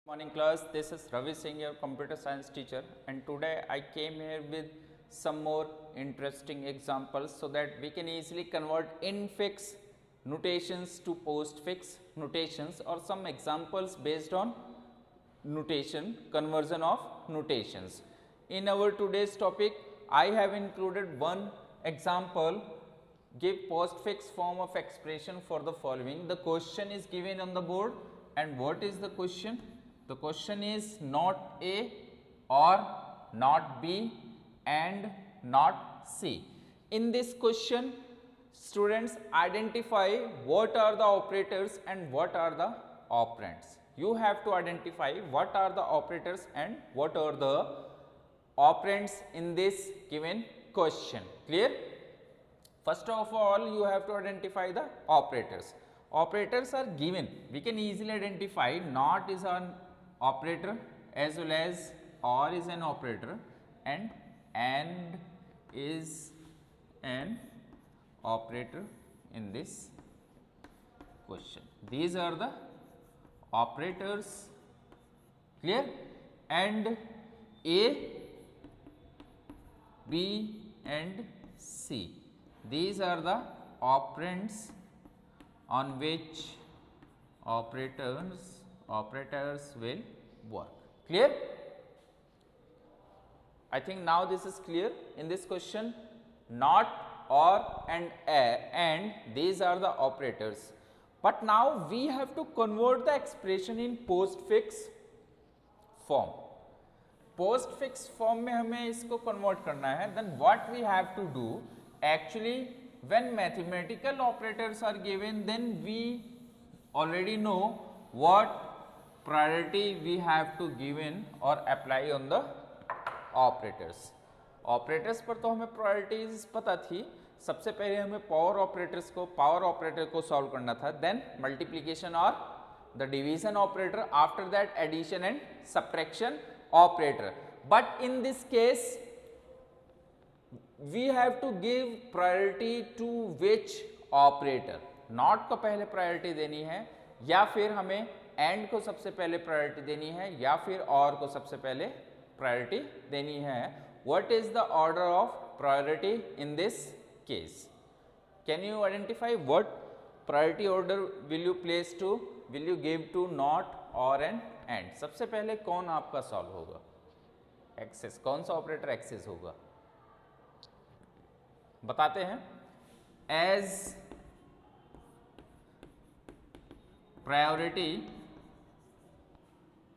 Morning class, this is Ravi Singh, your computer science teacher, and today I came here with some more interesting examples so that we can easily convert infix notations to postfix notations, or some examples based on notation, conversion of notations. In our today's topic, I have included one example. Give postfix form of expression for the following. The question is given on the board, and what is the question? The question is not A or not B and not C. In this question, students identify what are the operators and what are the operands. You have to identify what are the operators and what are the operands in this given question. Clear? First of all, you have to identify the operators. Operators are given. We can easily identify not is an operator as well as or is an operator and is an operator in this question. These are the operators. Clear? And A, B and C. These are the operands on which operators will work. Clear? I think now this is clear. In this question, not, or and these are the operators. But now we have to convert the expression in postfix form. Postfix form में हमें इसको convert करना है. Then what we have to do? Actually, when mathematical operators are given, then we already know what priority we have to given or apply on the operators. Operators पर तो हमें priorities पता थी. सबसे पहले हमें power operator को solve करना था. Then multiplication or the division operator. After that addition and subtraction operator. But in this case, we have to give priority to which operator? Not को पहले priority देनी है, या फिर हमें and को सबसे पहले priority देनी है, या फिर or को सबसे पहले priority देनी है. What is the order of priority in this case? Can you identify what priority order will you place to, will you give to not, or and? सबसे पहले कौन आपका solve होगा? Access. कौन सा operator access होगा? बताते हैं. As priority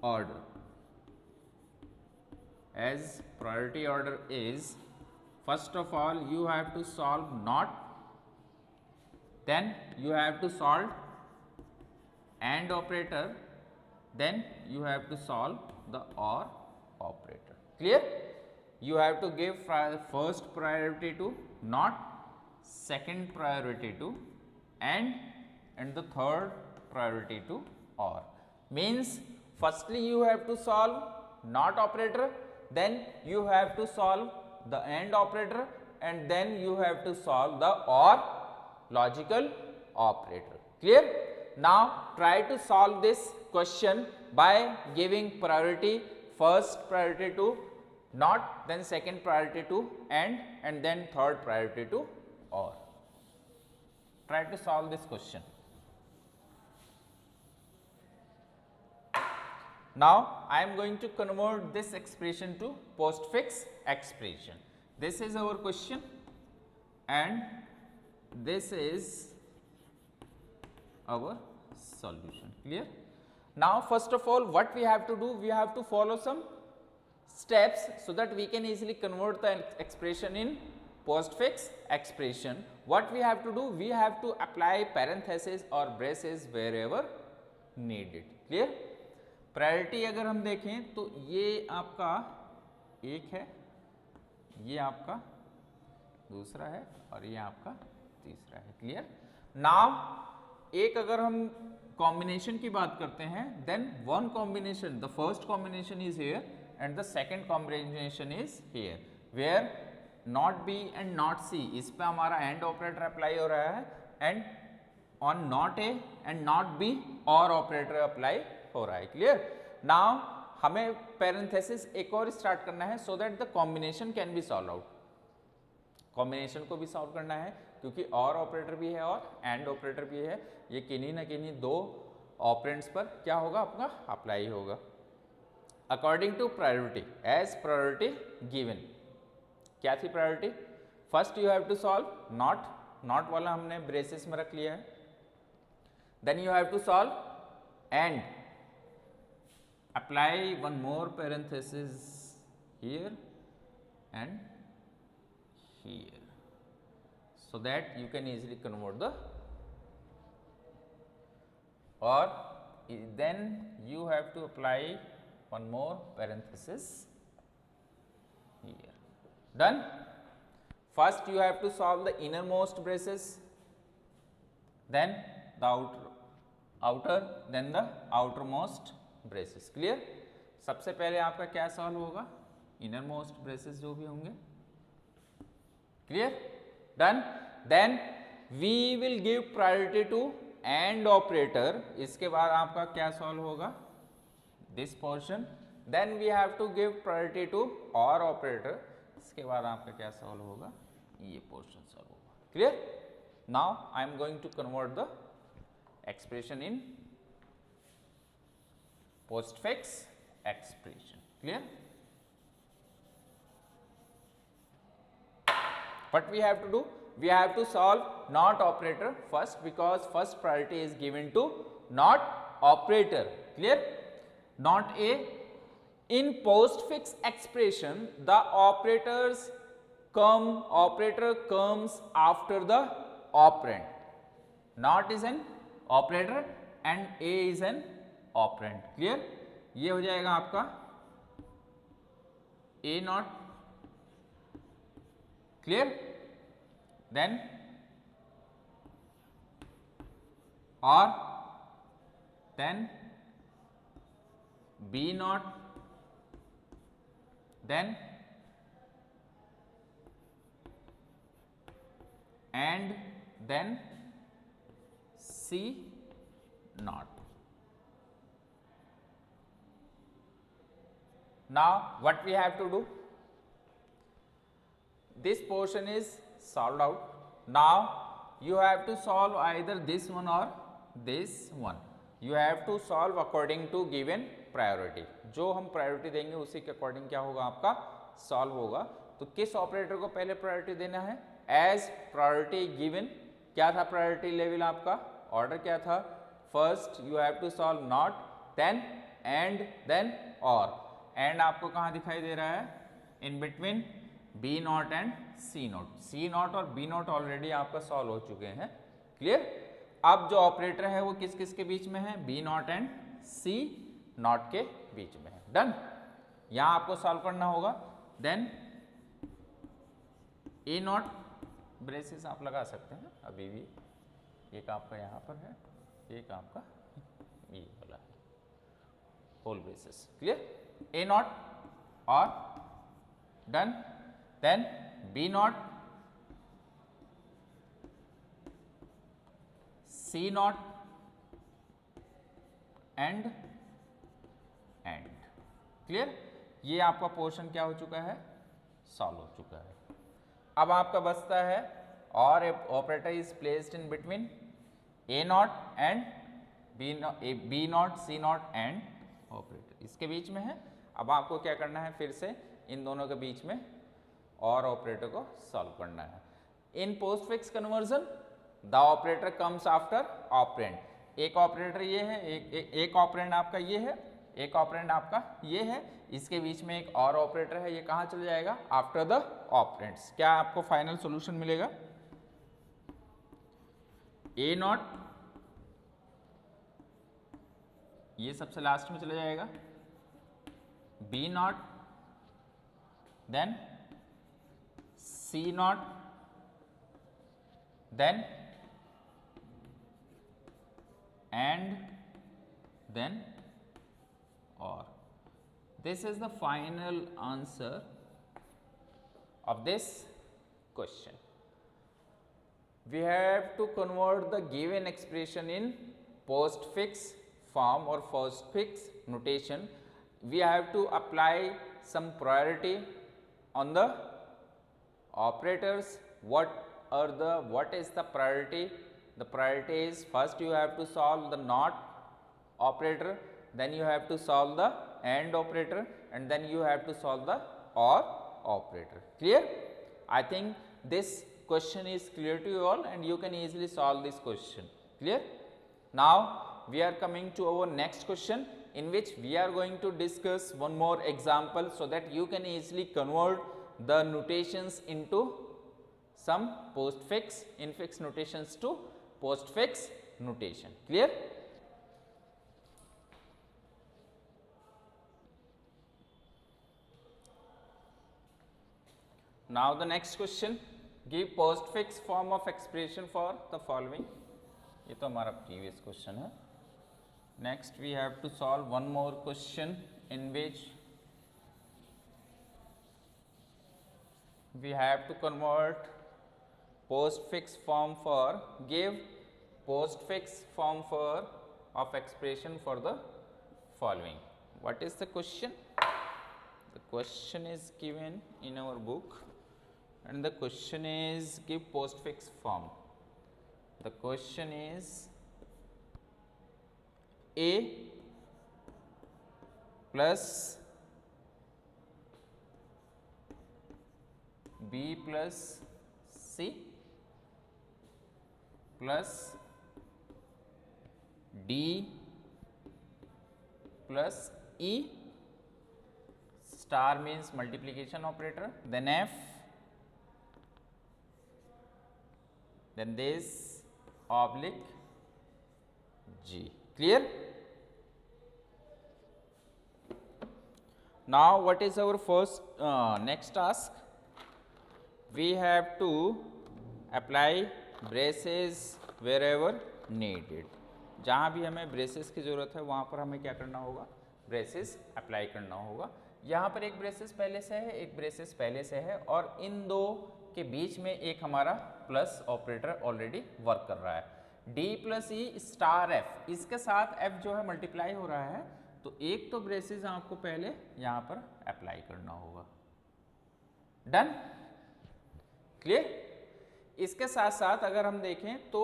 order, as priority order is, first of all you have to solve not, then you have to solve and operator, then you have to solve the or operator. Clear? You have to give first priority to not, second priority to and the third priority to or. Means firstly you have to solve not operator, then you have to solve the and operator, and then you have to solve the or logical operator. Clear? Now try to solve this question by giving priority, first priority to not, then second priority to and then third priority to or. Try to solve this question. Now I am going to convert this expression to postfix expression. This is our question and this is our solution. Clear? Now first of all, what we have to do, we have to follow some steps so that we can easily convert the expression in postfix expression. What we have to do, we have to apply parenthesis or braces wherever needed. Clear? Priority अगर हम देखें तो ये आपका एक है, ये आपका दूसरा है और ये आपका तीसरा है. क्लियर? नाउ एक अगर हम कॉम्बिनेशन की बात करते हैं, then one combination, the first combination is here and the second combination is here, where not B and not C, इस पे हमारा and operator अप्लाई हो रहा है, and on not A and not B और operator अप्लाई हो रहा है. क्लियर? नाउ हमें पैरेंथेसिस एक और स्टार्ट करना है so that the combination can be solve out. Combination को भी सॉल्व करना है क्योंकि और ऑपरेटर भी है और एंड ऑपरेटर भी है, ये किन्हीं ना किन्हीं दो ऑपरेंड्स पर क्या होगा, आपका अप्लाई होगा। According to priority, as priority given, क्या थी priority? First you have to solve not, not वाला हमने ब्रेसेस में रख लिया है। Then you have to solve and, apply one more parenthesis here and here so that you can easily convert the, or then you have to apply one more parenthesis here. Done. First you have to solve the innermost braces, then the outer, then the outermost braces. Clear? सबसे पहले आपका क्या solve होगा? Inner most braces जो भी होंगे। Clear? Done. Then we will give priority to and operator, इसके बाद आपका क्या सॉल्व होगा? This portion. Then we have to give priority to or operator, इसके बाद आपका क्या सॉल्व होगा? ये पोर्शन सॉल्व होगा। Clear? Now I am going to convert the expression in postfix expression. Clear? What we have to do? We have to solve not operator first because first priority is given to not operator. Clear? Not a. In postfix expression, the operator comes after the operand. Not is an operator and a is an operand. Clear? ये हो जाएगा आपका A not. Clear? Then और then B not, then and then C not. Now what we have to do? This portion is solved out. Now you have to solve either this one or this one. You have to solve according to given priority. जो हम priority देंगे उसी के according क्या होगा, आपका solve होगा। तो किस ऑपरेटर को पहले प्रायोरिटी देना है? As priority given. क्या था प्रायोरिटी लेवल आपका? ऑर्डर क्या था? First you have to solve not, then and, then or. And आपको कहाँ दिखाई दे रहा है? In between B not and C not. C not और बी नॉट ऑलरेडी आपका सॉल्व हो चुके हैं। क्लियर? अब जो ऑपरेटर है वो किस किस के बीच में है? B not and C not के बीच में है। डन। यहां आपको सॉल्व करना होगा। देन ए नॉट ब्रेसेस आप लगा सकते हैं अभी भी, एक आपका यहां पर है, एक आपका ये वाला है, whole braces. Clear? A not और done. Then B not, C not and end. Clear? ये आपका पोर्शन क्या हो चुका है? सॉल्व हो चुका है। अब आपका बचता है or operator is placed in between A not and B not, C not and operator इसके बीच में है। अब आपको क्या करना है? फिर से इन दोनों के बीच में और ऑपरेटर को सॉल्व करना है। In postfix conversion the operator comes after operand. एक ऑपरेटर ये है, एक ऑपरेंड आपका ये है, एक ऑपरेंड आपका ये है, इसके बीच में एक और ऑपरेटर है, ये कहाँ चल जाएगा? After the operands. क्या आपको फाइनल सॉल्यूशन मिलेगा? ए नॉट ये सबसे लास्ट में चला जाएगा, B not, then C not, then and then or. This is the final answer of this question. We have to convert the given expression in postfix form or postfix notation we have to apply some priority on the operators. What is the priority? The priority is, first you have to solve the not operator, then you have to solve the and operator, and then you have to solve the or operator. Clear? I think this question is clear to you all, and you can easily solve this question. Clear? Now we are coming to our next question, in which we are going to discuss one more example, so that you can easily convert the notations into some postfix, infix notations to postfix notation. Clear? Now the next question, give postfix form of expression for the following. ये तो हमारा previous question है. Next we have to solve one more question, in which we have to convert postfix form for, give postfix form for of expression for the following. What is the question? The question is given in our book, and the question is, give postfix form. The question is A plus B plus C plus D plus E, star means multiplication operator, then F, then this oblique G. Clear? Now what is our first next task? We have to apply braces wherever needed. जहाँ भी हमें braces की ज़रूरत है वहाँ पर हमें क्या करना होगा? ब्रेसेस अप्लाई करना होगा. यहाँ पर एक ब्रेसेस पहले से है, एक ब्रेसेस पहले से है, और इन दो के बीच में एक हमारा प्लस ऑपरेटर ऑलरेडी वर्क कर रहा है. D प्लस ई स्टार एफ, इसके साथ F जो है मल्टीप्लाई हो रहा है, तो एक तो ब्रेसेस आपको पहले यहाँ पर अप्लाई करना होगा. डन? क्लियर? इसके साथ साथ अगर हम देखें तो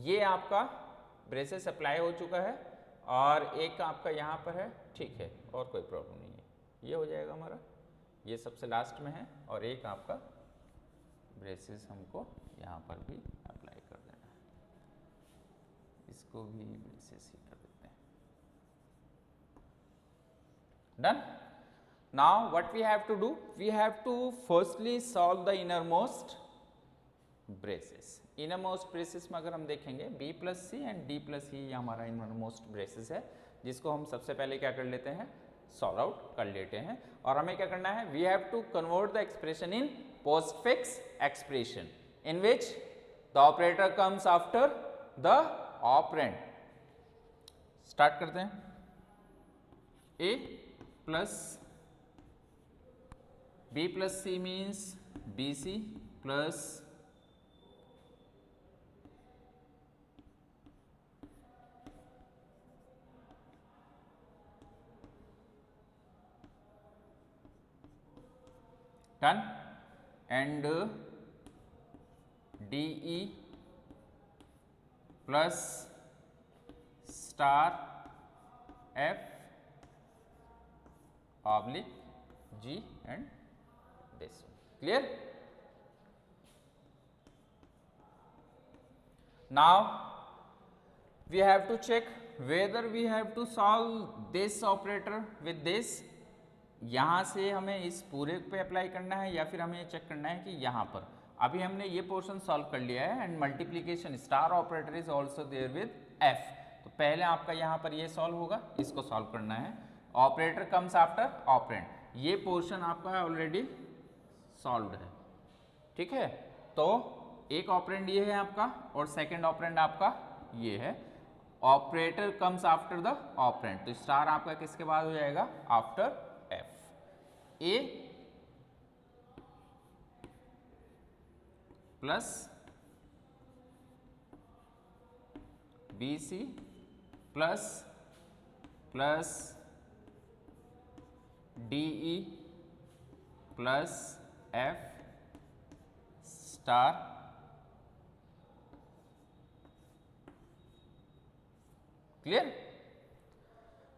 ये आपका ब्रेसेस अप्लाई हो चुका है, और एक आपका यहाँ पर है. ठीक है, और कोई प्रॉब्लम नहीं है, ये हो जाएगा हमारा. ये सबसे लास्ट में है, और एक आपका ब्रेसेस हमको यहाँ पर भी अप्लाई कर देना है. इसको भी ब्रेसेस ही कर देते हैं. Done? Now what we have to do? We have to firstly solve the innermost braces. Innermost braces में अगर हम देखेंगे B plus C and D plus E, ये हमारा innermost braces है, जिसको हम सबसे पहले क्या कर लेते हैं? सॉल्व आउट कर लेते हैं. और हमें क्या करना है? We have to convert the expression in postfix expression, in which the operator comes after the operand. Start करते हैं. A plus B plus C means BC plus done, and DE plus star F oblique G and this one. Clear? Now we have to check whether we have to solve this operator with this. यहाँ से हमें इस पूरे पे apply करना है, या फिर हमें ये चेक करना है कि यहाँ पर. अभी हमने ये पोर्शन सॉल्व कर लिया है, and multiplication star operator is also there with F. तो पहले आपका यहाँ पर ये सॉल्व होगा, इसको सॉल्व करना है. Operator comes after operand. ये पोर्शन आपका ऑलरेडी सॉल्व्ड है. ठीक है, तो एक ऑपरेंड ये है आपका, और सेकेंड ऑपरेंड आपका ये है. Operator comes after the operand, तो स्टार आपका किसके बाद हो जाएगा? After F. A plus BC plus DE plus F star clear.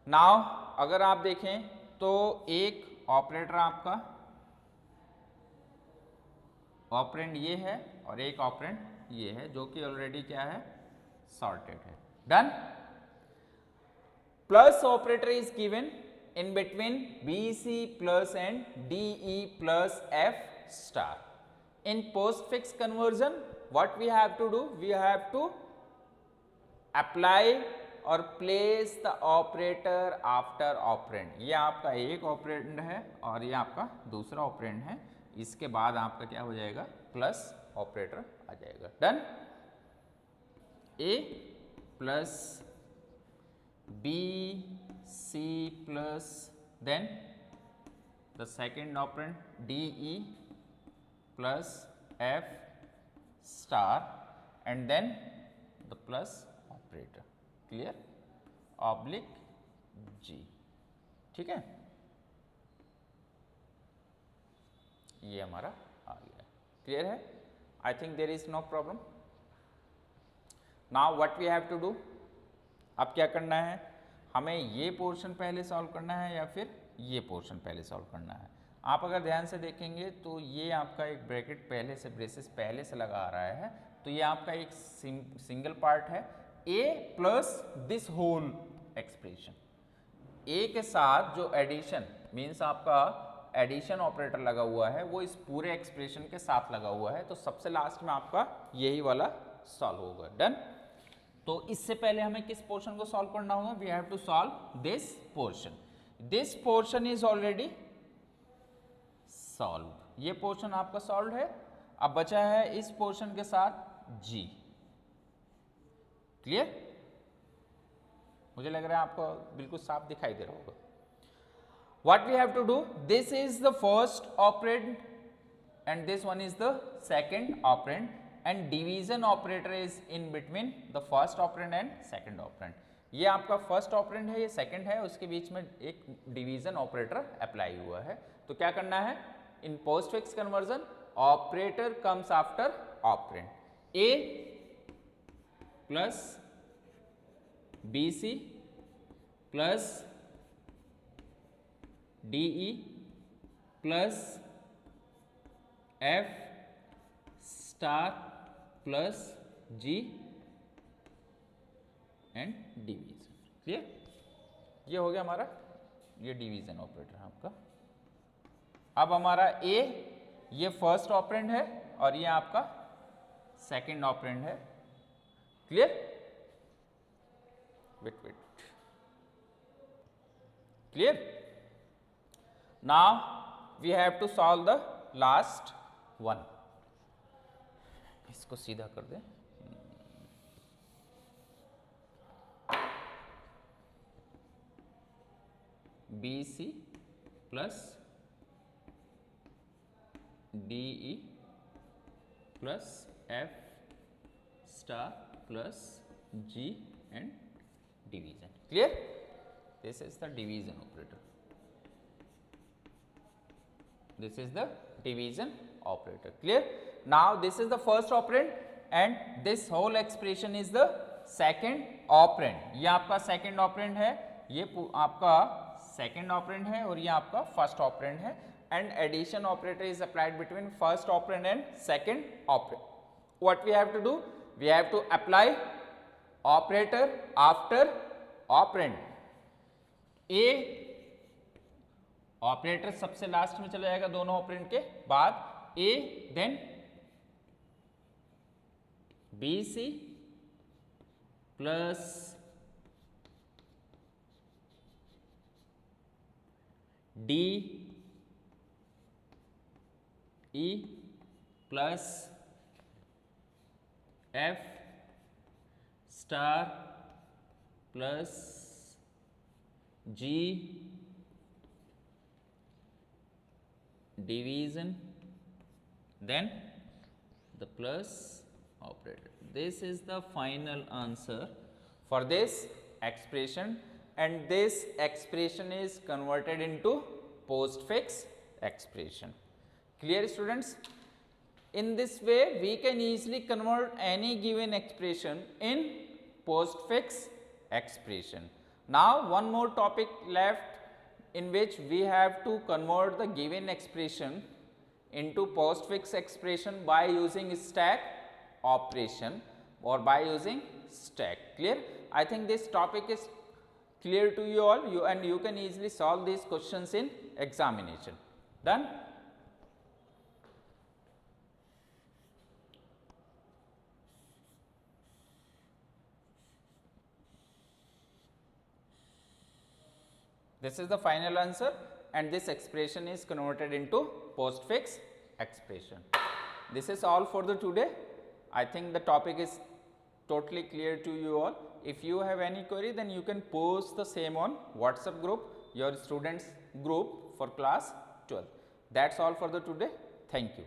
Now अगर आप देखें तो एक ऑपरेटर आपका ऑपरेंड ये है और एक ऑपरेंड ये है जो कि ऑलरेडी क्या है, सॉर्टेड है। Done. Plus operator is given in between BC plus and DE plus F star. In postfix conversion, what we have to do? We have to apply or place the operator after operand. ये आपका एक operand है और ये आपका दूसरा operand है, इसके बाद आपका क्या हो जाएगा, प्लस ऑपरेटर आ जाएगा। Done. A plus B C plus then the second operand DE plus F star and then the plus operator, clear, oblique G, ठीक है, ये हमारा आ गया, क्लियर है। I think there is no problem. Now what we have to do, अब क्या करना है, हमें ये पोर्शन पहले सॉल्व करना है या फिर ये पोर्शन पहले सॉल्व करना है। आप अगर ध्यान से देखेंगे तो ये आपका एक ब्रैकेट पहले से, ब्रेसेस पहले से लगा आ रहा है, तो ये आपका एक सिंगल पार्ट है, ए प्लस दिस होल एक्सप्रेशन। ए के साथ जो एडिशन मीन्स आपका एडिशन ऑपरेटर लगा हुआ है वो इस पूरे एक्सप्रेशन के साथ लगा हुआ है, तो सबसे लास्ट में आपका यही वाला सॉल्व होगा। डन। तो इससे पहले हमें किस पोर्शन को सॉल्व करना होगा, we have to solve this portion. This portion is already solve, ये पोर्शन आपका सॉल्व है। अब बचा है इस पोर्शन के साथ जी, क्लियर। मुझे लग रहा है आपको बिल्कुल साफ दिखाई दे रहा होगा। What we have to do, this is the first operand and this one is the second operand and division operator is in between the first operand and second operand. ये आपका फर्स्ट ऑपरेंड है, ये second है, उसके बीच में एक division operator apply हुआ है। तो क्या करना है, in postfix conversion operator comes after operand. A plus B C plus D E plus F star plus G and division, clear. ये हो गया हमारा, ये डिवीजन ऑपरेटर है आपका। अब हमारा ए ये फर्स्ट ऑपरेंड है और ये आपका सेकंड ऑपरेंड है, clear. Wait clear. Now we have to solve the last one. इसको सीधा कर दें, B C plus D E plus F star plus G and division, clear. This is the division operator, this is the division operator, clear. Now this is the first operand and this whole expression is the second operand. ये आपका second operand है, ये आपका second operand है और ये आपका first operand है, and addition operator is applied between first operand and second operand. What we have to do, we have to apply operator after operand. A operator सबसे last में चला जाएगा दोनों ऑपरेंड के बाद, A then B C plus D E plus F star plus G division, then the plus operator. This is the final answer for this expression, and this expression is converted into postfix expression. Clear students? In this way we can easily convert any given expression in postfix expression. Now one more topic left in which we have to convert the given expression into postfix expression by using stack operation or by using stack. Clear? I think this topic is clear to you all, and you can easily solve these questions in examination. Done? This is the final answer, and this expression is converted into postfix expression. This is all for the today. I think the topic is totally clear to you all. If you have any query, then you can post the same on WhatsApp group, your students group for class 12. That's all for the today. Thank you.